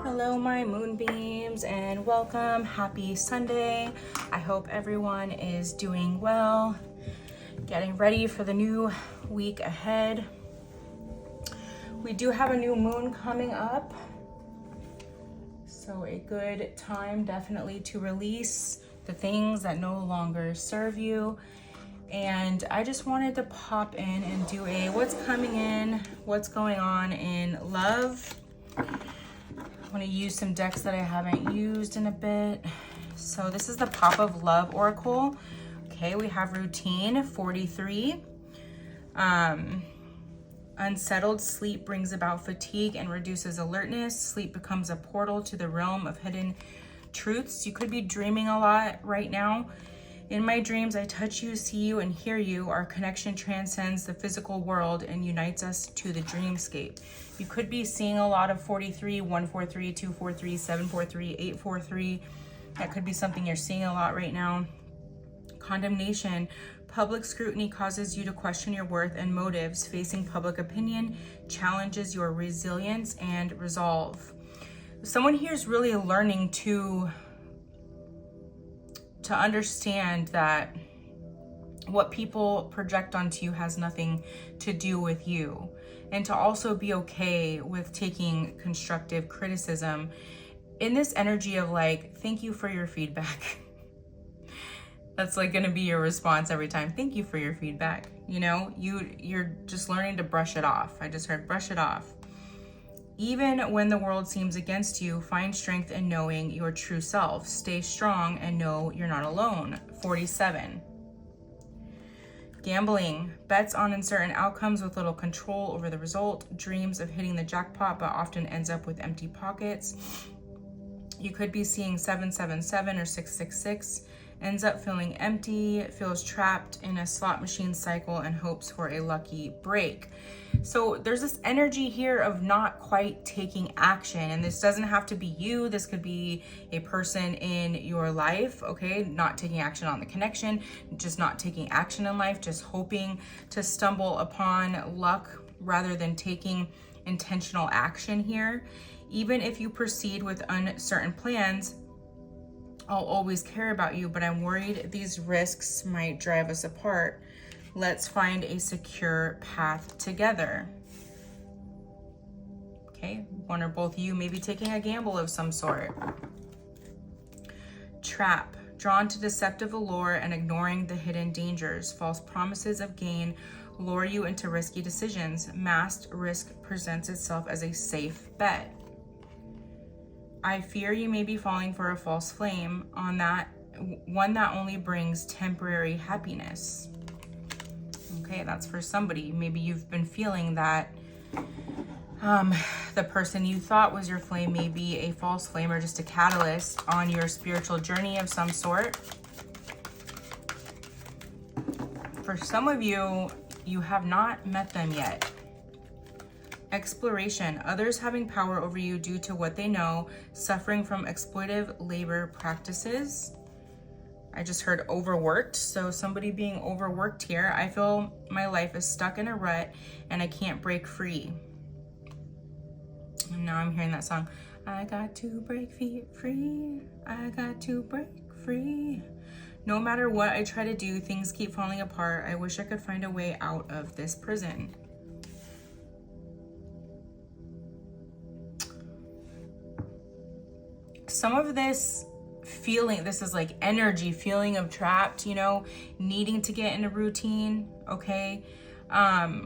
Hello, my moonbeams, and welcome. Happy Sunday. I hope everyone is doing well, getting ready for the new week ahead. We do have a new moon coming up, so a good time definitely to release the things that no longer serve you. And I just wanted to pop in and do a what's coming in, what's going on in love. I'm going to use some decks that I haven't used in a bit. So this is the Pop of Love Oracle. Okay, we have routine 43. Unsettled sleep brings about fatigue and reduces alertness. Sleep becomes a portal to the realm of hidden truths. You could be dreaming a lot right now. In my dreams, I touch you, see you, and hear you. Our connection transcends the physical world and unites us to the dreamscape. You could be seeing a lot of 43, 143, 243, 743, 843. That could be something you're seeing a lot right now. Condemnation. Public scrutiny causes you to question your worth and motives. Facing public opinion challenges your resilience and resolve. Someone here is really learning to understand that what people project onto you has nothing to do with you, and to also be okay with taking constructive criticism in this energy of like, thank you for your feedback. That's like going to be your response every time. Thank you for your feedback. You know, you're just learning to brush it off. I just heard brush it off. Even when the world seems against you, find strength in knowing your true self. Stay strong and know you're not alone. 47. Gambling. Bets on uncertain outcomes with little control over the result. Dreams of hitting the jackpot but often ends up with empty pockets. You could be seeing 777 or 666. Ends up feeling empty, feels trapped in a slot machine cycle and hopes for a lucky break. So there's this energy here of not quite taking action, and this doesn't have to be you. This could be a person in your life, okay? Not taking action on the connection, just not taking action in life, just hoping to stumble upon luck rather than taking intentional action here. Even if you proceed with uncertain plans, I'll always care about you, but I'm worried these risks might drive us apart. Let's find a secure path together. Okay, one or both of you may be taking a gamble of some sort. Trap. Drawn to deceptive allure and ignoring the hidden dangers. False promises of gain lure you into risky decisions. Masked risk presents itself as a safe bet. I fear you may be falling for a false flame on that one that only brings temporary happiness. Okay, that's for somebody. Maybe you've been feeling that the person you thought was your flame may be a false flame or just a catalyst on your spiritual journey of some sort. For some of you, you have not met them yet. Exploration. Others having power over you due to what they know, suffering from exploitive labor practices. I just heard overworked, so somebody being overworked here. I feel my life is stuck in a rut and I can't break free. And now I'm hearing that song. I got to break free. I got to break free. No matter what I try to do, things keep falling apart. I wish I could find a way out of this prison. Some of this feeling, this is like energy, feeling of trapped, you know, needing to get in a routine, okay? I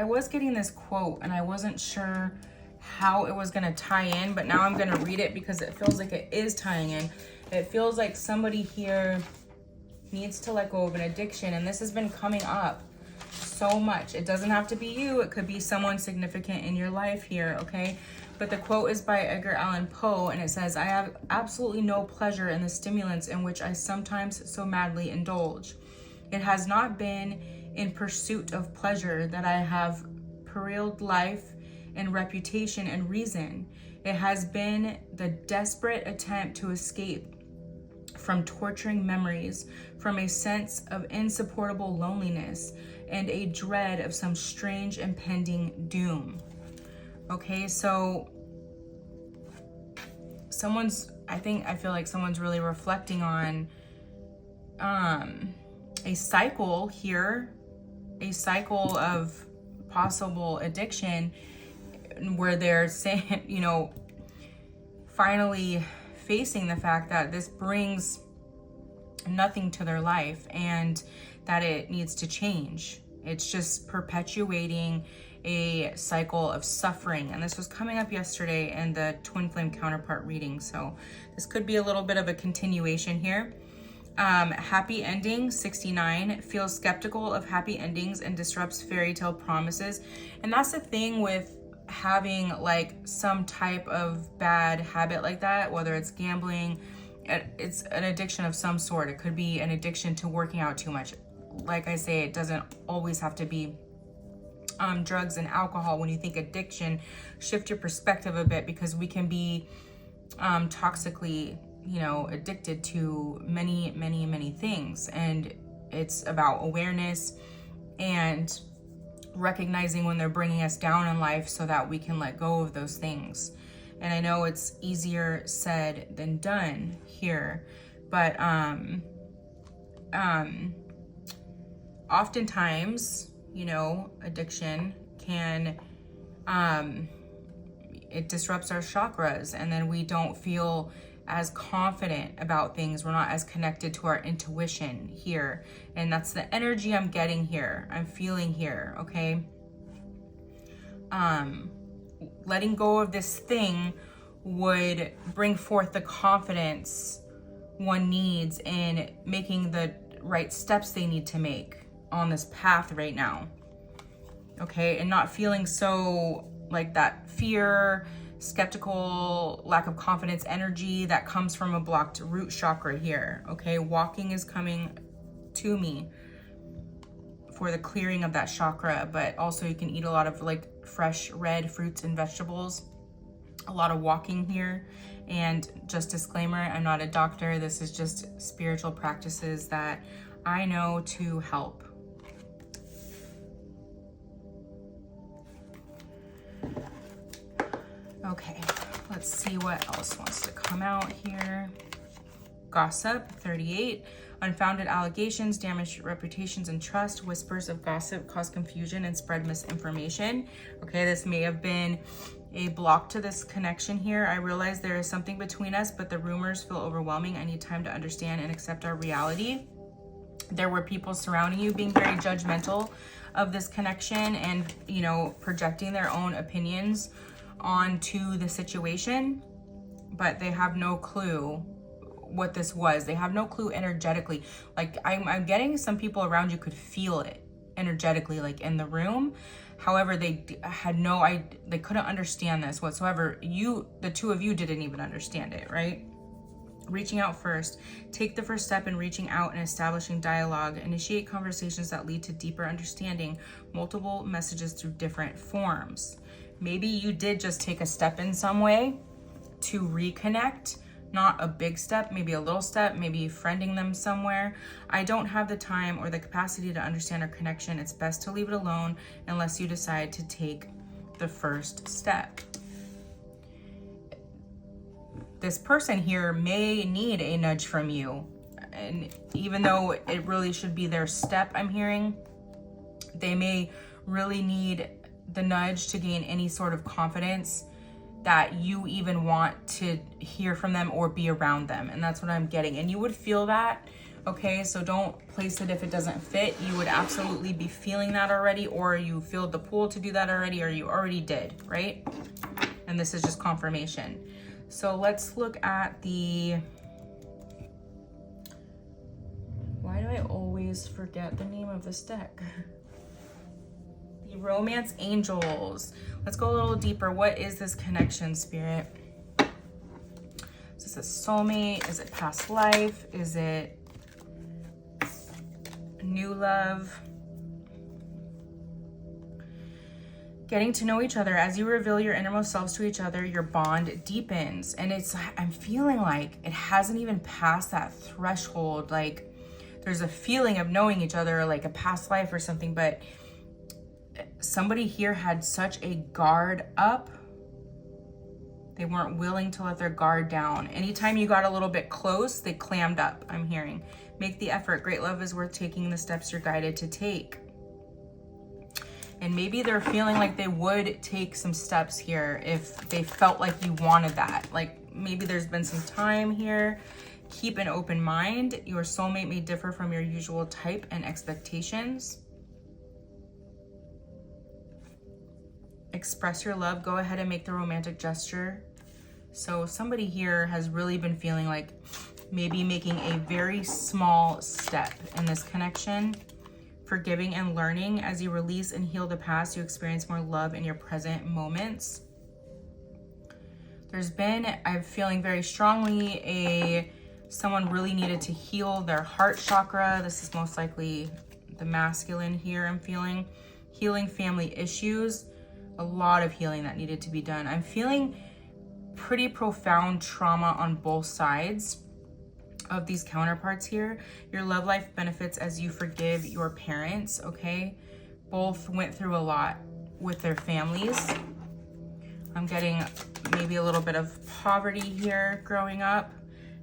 was getting this quote and I wasn't sure how it was gonna tie in, but now I'm gonna read it because it feels like it is tying in. It feels like somebody here needs to let go of an addiction, and this has been coming up so much. It doesn't have to be you, it could be someone significant in your life here, okay? But the quote is by Edgar Allan Poe, and it says, I have absolutely no pleasure in the stimulants in which I sometimes so madly indulge. It has not been in pursuit of pleasure, that I have periled life and reputation and reason. It has been the desperate attempt to escape from torturing memories, from a sense of insupportable loneliness and a dread of some strange impending doom. Okay, so I feel like someone's really reflecting on a cycle here, a cycle of possible addiction, where they're saying, you know, finally facing the fact that this brings nothing to their life and that it needs to change. It's just perpetuating a cycle of suffering. And this was coming up yesterday in the twin flame counterpart reading. So this could be a little bit of a continuation here. Happy ending, 69, feels skeptical of happy endings and disrupts fairy tale promises. And that's the thing with having like some type of bad habit like that, whether it's gambling, it's an addiction of some sort. It could be an addiction to working out too much. Like I say, it doesn't always have to be drugs and alcohol. When you think addiction, shift your perspective a bit, because we can be toxically, you know, addicted to many things. And it's about awareness and recognizing when they're bringing us down in life so that we can let go of those things. And I know it's easier said than done here, but oftentimes, you know, addiction can it disrupts our chakras, and then we don't feel as confident about things. We're not as connected to our intuition here. And that's the energy I'm getting here. I'm feeling here, okay? Letting go of this thing would bring forth the confidence one needs in making the right steps they need to make on this path right now. Okay, and not feeling so like that fear, skeptical, lack of confidence energy that comes from a blocked root chakra here. Okay, walking is coming to me for the clearing of that chakra, but also you can eat a lot of like fresh red fruits and vegetables. A lot of walking here. And just disclaimer, I'm not a doctor. This is just spiritual practices that I know to help. Okay, let's see what else wants to come out here. Gossip, 38. Unfounded allegations damage reputations and trust. Whispers of gossip cause confusion and spread misinformation. Okay, this may have been a block to this connection here. I realize there is something between us, but the rumors feel overwhelming. I need time to understand and accept our reality. There were people surrounding you being very judgmental of this connection and, you know, projecting their own opinions onto the situation, but they have no clue what this was. They have no clue energetically. Like I'm getting some people around you could feel it energetically, like in the room. However, they had they couldn't understand this whatsoever. The two of you didn't even understand it, right? Reaching out first. Take the first step in reaching out and establishing dialogue. Initiate conversations that lead to deeper understanding. Multiple messages through different forms. Maybe you did just take a step in some way to reconnect, not a big step, maybe a little step, maybe friending them somewhere. I don't have the time or the capacity to understand our connection. It's best to leave it alone unless you decide to take the first step. This person here may need a nudge from you. And even though it really should be their step, I'm hearing, they may really need the nudge to gain any sort of confidence that you even want to hear from them or be around them. And that's what I'm getting. And you would feel that, okay? So don't place it if it doesn't fit. You would absolutely be feeling that already, or you feel the pull to do that already, or you already did, right? And this is just confirmation. So let's look at why do I always forget the name of this deck? The Romance Angels. Let's go a little deeper. What is this connection, Spirit? Is this a soulmate? Is it past life? Is it new love? Getting to know each other. As you reveal your innermost selves to each other, your bond deepens. And I'm feeling like it hasn't even passed that threshold. Like there's a feeling of knowing each other, like a past life or something, but somebody here had such a guard up. They weren't willing to let their guard down. Anytime you got a little bit close, they clammed up, I'm hearing. Make the effort. Great love is worth taking the steps you're guided to take. And maybe they're feeling like they would take some steps here if they felt like you wanted that. Like maybe there's been some time here. Keep an open mind. Your soulmate may differ from your usual type and expectations. Express your love. Go ahead and make the romantic gesture. So somebody here has really been feeling like maybe making a very small step in this connection. Forgiving and learning. As you release and heal the past, you experience more love in your present moments. There's been, I'm feeling very strongly, someone really needed to heal their heart chakra. This is most likely the masculine here, I'm feeling. Healing family issues. A lot of healing that needed to be done. I'm feeling pretty profound trauma on both sides of these counterparts here. Your love life benefits as you forgive your parents, okay? Both went through a lot with their families. I'm getting maybe a little bit of poverty here growing up,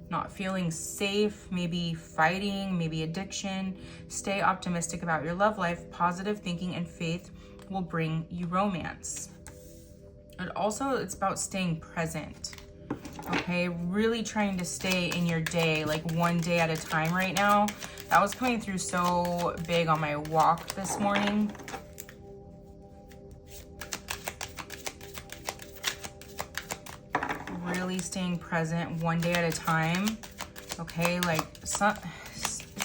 not feeling safe, maybe fighting, maybe addiction. Stay optimistic about your love life. Positive thinking and faith will bring you romance. And also it's about staying present. Okay, really trying to stay in your day, like one day at a time right now. That was coming through so big on my walk this morning. Really staying present one day at a time. Okay, like it's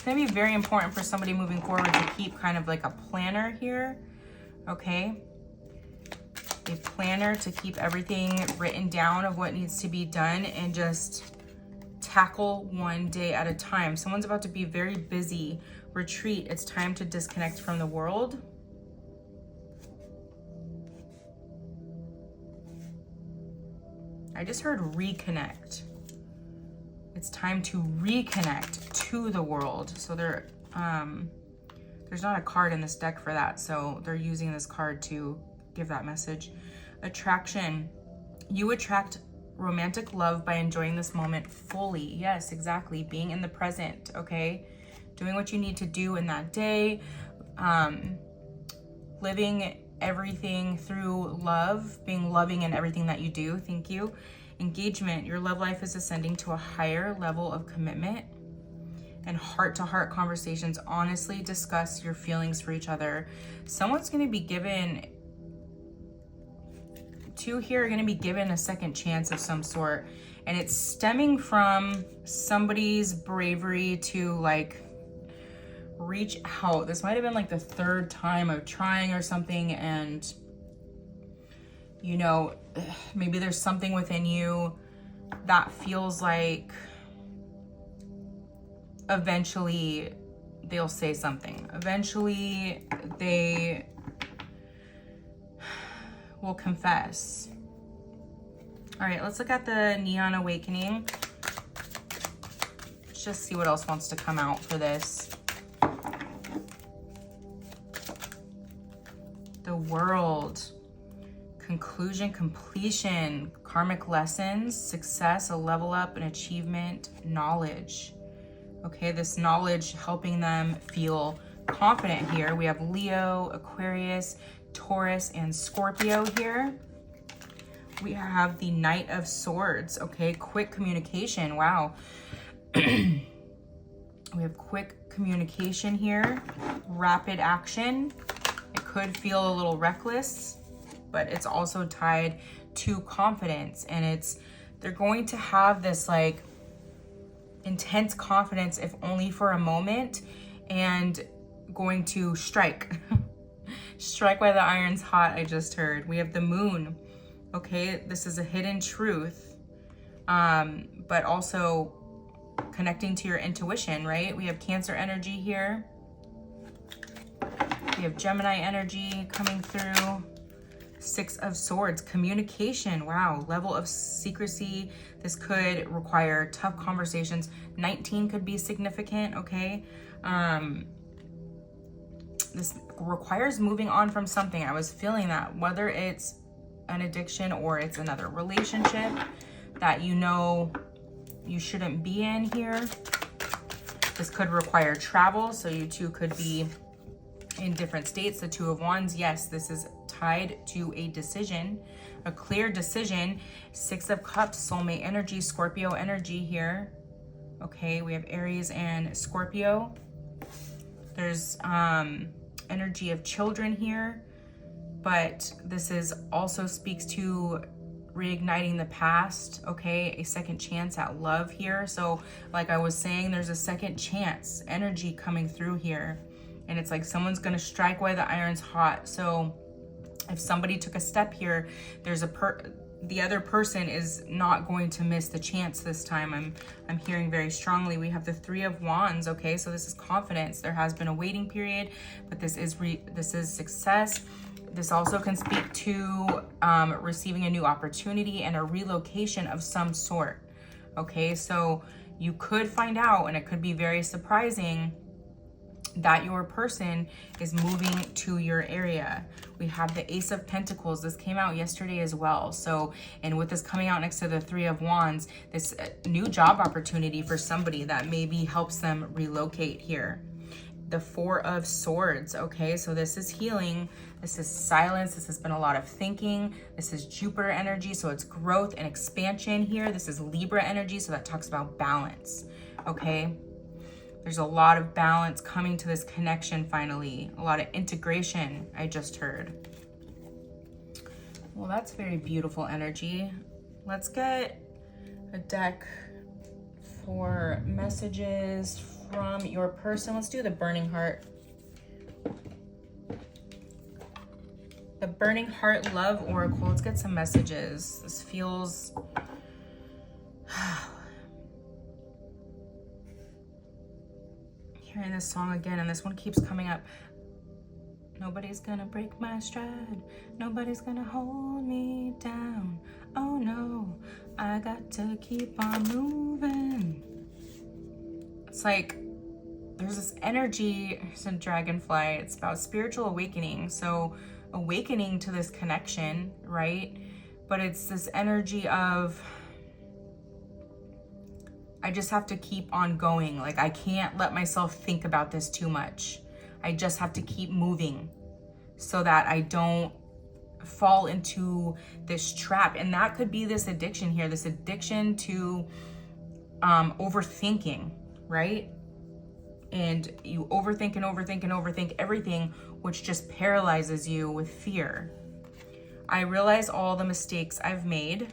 gonna be very important for somebody moving forward to keep kind of like a planner here. Okay. A planner to keep everything written down of what needs to be done and just tackle one day at a time. Someone's about to be very busy. Retreat. It's time to disconnect from the world. I just heard reconnect. It's time to reconnect to the world. So there's not a card in this deck for that. So they're using this card to give that message. Attraction. You attract romantic love by enjoying this moment fully. Yes, exactly. Being in the present, okay? Doing what you need to do in that day. Living everything through love. Being loving in everything that you do. Thank you. Engagement. Your love life is ascending to a higher level of commitment and heart-to-heart conversations. Honestly discuss your feelings for each other. Someone's going to be given... Two here are going to be given a second chance of some sort, and it's stemming from somebody's bravery to like reach out. This might have been like the third time of trying or something, and you know, maybe there's something within you that feels like eventually they'll say something. Eventually they will confess. All right, let's look at the Neon Awakening. Let's just see what else wants to come out for this. The World. Conclusion, completion, karmic lessons, success, a level up, an achievement, knowledge. Okay, this knowledge helping them feel confident here. We have Leo, Aquarius, Taurus, and Scorpio here. We have the Knight of Swords. Okay, quick communication. Wow. We have quick communication here. Rapid action. It could feel a little reckless, but it's also tied to confidence. And they're going to have this like intense confidence, if only for a moment, and going to strike. Strike while the iron's hot, I just heard. We have the Moon. Okay, this is a hidden truth, but also connecting to your intuition, right? We have Cancer energy here. We have Gemini energy coming through. Six of Swords, communication. Wow, level of secrecy. This could require tough conversations. 19 could be significant, okay? This requires moving on from something. I was feeling that, whether it's an addiction or it's another relationship that you know you shouldn't be in here. This could require travel, so you two could be in different states. The Two of Wands, yes, this is tied to a decision, a clear decision. Six of Cups, soulmate energy, Scorpio energy here. Okay, we have Aries and Scorpio. There's energy of children here, but this is also speaks to reigniting the past, okay? A second chance at love here. So like I was saying, there's a second chance energy coming through here. And it's like someone's gonna strike while the iron's hot. So if somebody took a step here, there's the other person is not going to miss the chance this time. I'm hearing very strongly. We have the Three of Wands, okay? So this is confidence. There has been a waiting period, but this is success. This also can speak to receiving a new opportunity and a relocation of some sort, okay? So you could find out, and it could be very surprising, that your person is moving to your area. We have the Ace of Pentacles. This came out yesterday as well. So, and with this coming out next to the Three of Wands, this new job opportunity for somebody that maybe helps them relocate here. The Four of Swords, okay? So this is healing. This is silence. This has been a lot of thinking. This is Jupiter energy, so it's growth and expansion here. This is Libra energy, so that talks about balance, okay? There's a lot of balance coming to this connection finally. A lot of integration, I just heard. Well, that's very beautiful energy. Let's get a deck for messages from your person. Let's do the Burning Heart. The Burning Heart Love Oracle. Let's get some messages. This feels... hearing this song again, and this one keeps coming up. Nobody's gonna break my stride. Nobody's gonna hold me down. Oh no, I got to keep on moving. It's like there's this energy. There's a dragonfly. It's about spiritual awakening. So awakening to this connection, right? But it's this energy of, I just have to keep on going. Like, I can't let myself think about this too much. I just have to keep moving so that I don't fall into this trap. And that could be this addiction here, this addiction to overthinking, right? And you overthink and overthink and overthink everything, which just paralyzes you with fear. I realize all the mistakes I've made.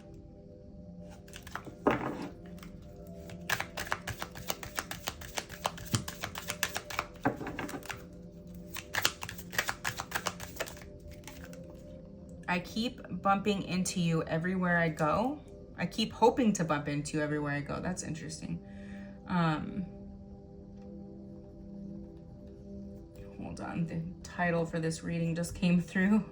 I keep bumping into you everywhere I go. I keep hoping to bump into you everywhere I go. That's interesting. Hold on, the title for this reading just came through.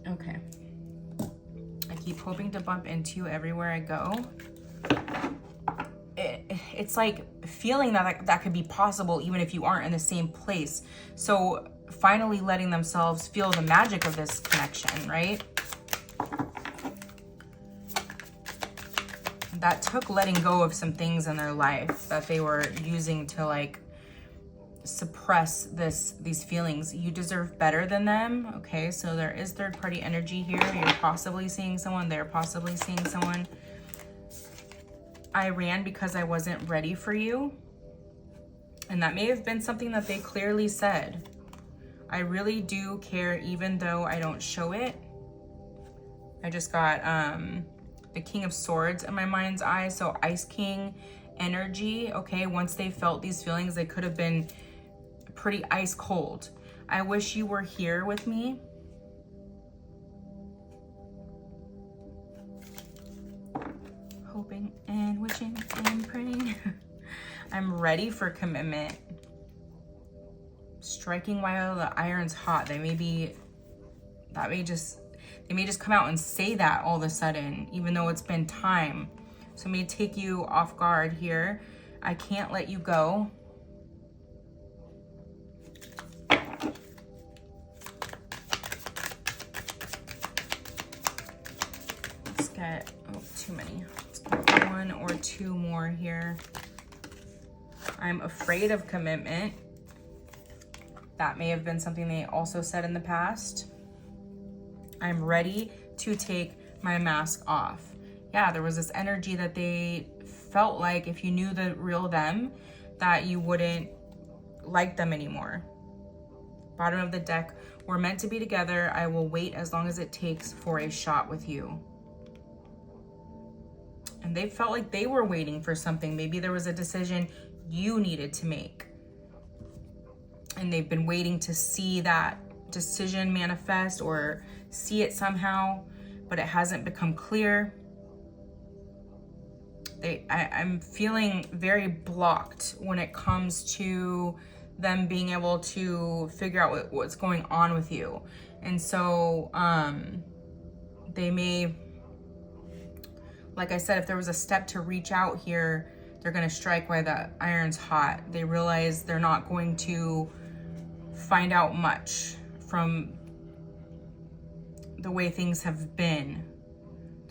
Okay. I keep hoping to bump into you everywhere I go. It's like feeling that could be possible even if you aren't in the same place. So finally letting themselves feel the magic of this connection, right? That took letting go of some things in their life that they were using to like suppress these feelings. You deserve better than them. Okay, so there is third-party energy here. You're possibly seeing someone, they're possibly seeing someone. I ran because I wasn't ready for you. And that may have been something that they clearly said. I really do care even though I don't show it. I just got the King of Swords in my mind's eye. So Ice King energy, okay? Once they felt these feelings, they could have been pretty ice cold. I wish you were here with me. I'm ready for commitment. Striking while the iron's hot. They may just come out and say that all of a sudden, even though it's been time. So it may take you off guard here. I can't let you go. Let's get, oh, too many. Let's get 1 or 2 more here. I'm afraid of commitment. That may have been something they also said in the past. I'm ready to take my mask off. Yeah, there was this energy that they felt like if you knew the real them, that you wouldn't like them anymore. Bottom of the deck, we're meant to be together. I will wait as long as it takes for a shot with you. And they felt like they were waiting for something. Maybe there was a decision you needed to make. And they've been waiting to see that decision manifest or see it somehow, but it hasn't become clear. I'm feeling very blocked when it comes to them being able to figure out what's going on with you. And so they may, like I said, if there was a step to reach out here, they're going to strike while the iron's hot. They realize they're not going to find out much from the way things have been.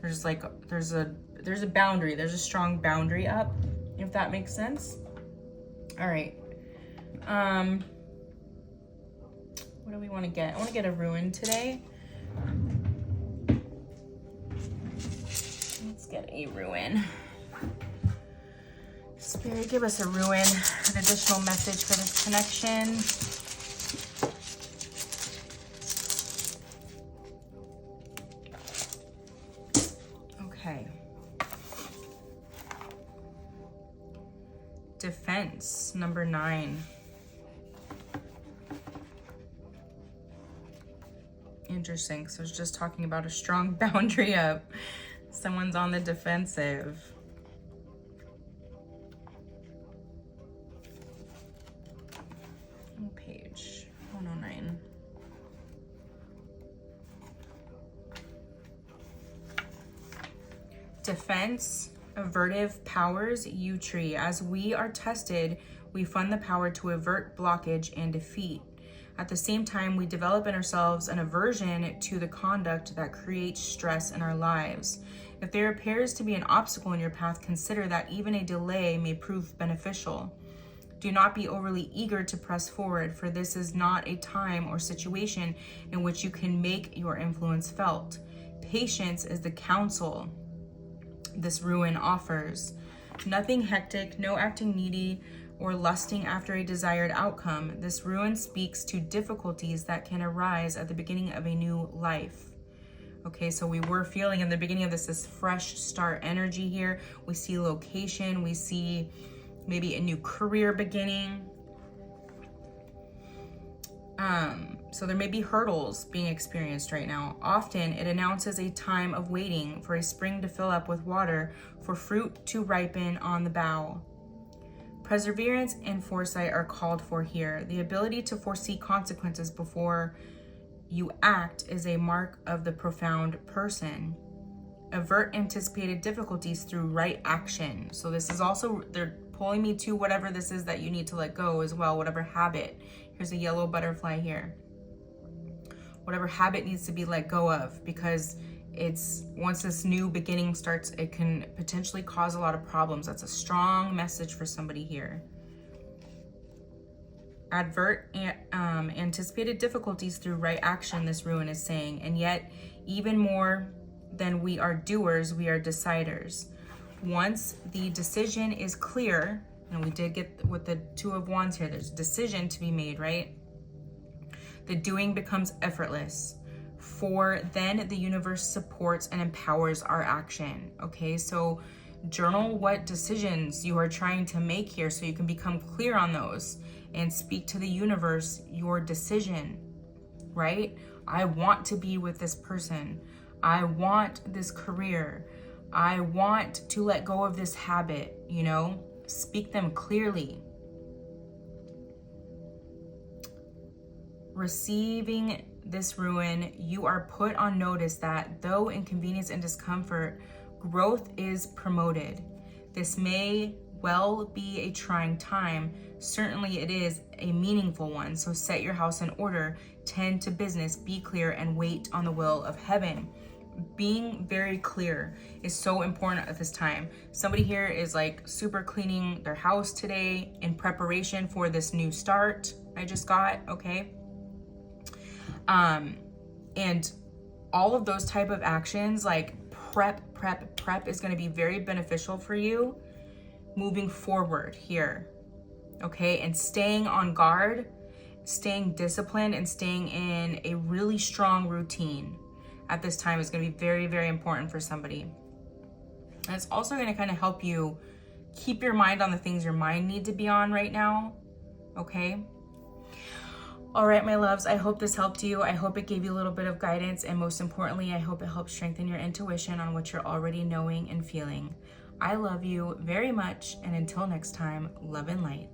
There's a boundary. There's a strong boundary up, if that makes sense. All right. What do we want to get? I want to get a ruin today. Let's get a ruin. Spirit, give us a ruin, an additional message for this connection. Okay. Defense, number 9. Interesting, so it's just talking about a strong boundary up. Someone's on the defensive. Page 109. Defense, avertive powers, U tree. As we are tested, we fund the power to avert blockage and defeat. At the same time, we develop in ourselves an aversion to the conduct that creates stress in our lives. If there appears to be an obstacle in your path, consider that even a delay may prove beneficial. Do not be overly eager to press forward, for this is not a time or situation in which you can make your influence felt. Patience is the counsel this ruin offers. Nothing hectic, no acting needy or lusting after a desired outcome. This ruin speaks to difficulties that can arise at the beginning of a new life. Okay, so we were feeling in the beginning of this fresh start energy here. We see location, we see maybe a new career beginning. So there may be hurdles being experienced right now. Often it announces a time of waiting for a spring to fill up with water, for fruit to ripen on the bough. Perseverance and foresight are called for here. The ability to foresee consequences before you act is a mark of the profound person. Avert anticipated difficulties through right action. So this is also, they're pulling me to whatever this is that you need to let go as well, whatever habit. Here's a yellow butterfly here. Whatever habit needs to be let go of, because it's, once this new beginning starts, it can potentially cause a lot of problems. That's a strong message for somebody here. Advert anticipated difficulties through right action, this ruin is saying. And yet, even more than we are doers, we are deciders. Once the decision is clear, and we did get with the 2 of Wands here, there's a decision to be made, right? The doing becomes effortless. For then the universe supports and empowers our action. Okay, so journal what decisions you are trying to make here so you can become clear on those and speak to the universe your decision, right? I want to be with this person. I want this career. I want to let go of this habit, you know? Speak them clearly. Receiving this ruin, you are put on notice that though inconvenience and discomfort, growth is promoted. This may well be a trying time. Certainly it is a meaningful one. So set your house in order, tend to business, be clear, and wait on the will of heaven. Being very clear is so important at this time. Somebody here is like super cleaning their house today in preparation for this new start I just got, okay? And all of those type of actions, like prep is going to be very beneficial for you moving forward here, okay? And staying on guard, staying disciplined, and staying in a really strong routine at this time is going to be very, very important for somebody. And it's also going to kind of help you keep your mind on the things your mind need to be on right now, okay? All right, my loves, I hope this helped you. I hope it gave you a little bit of guidance. And most importantly, I hope it helps strengthen your intuition on what you're already knowing and feeling. I love you very much. And until next time, love and light.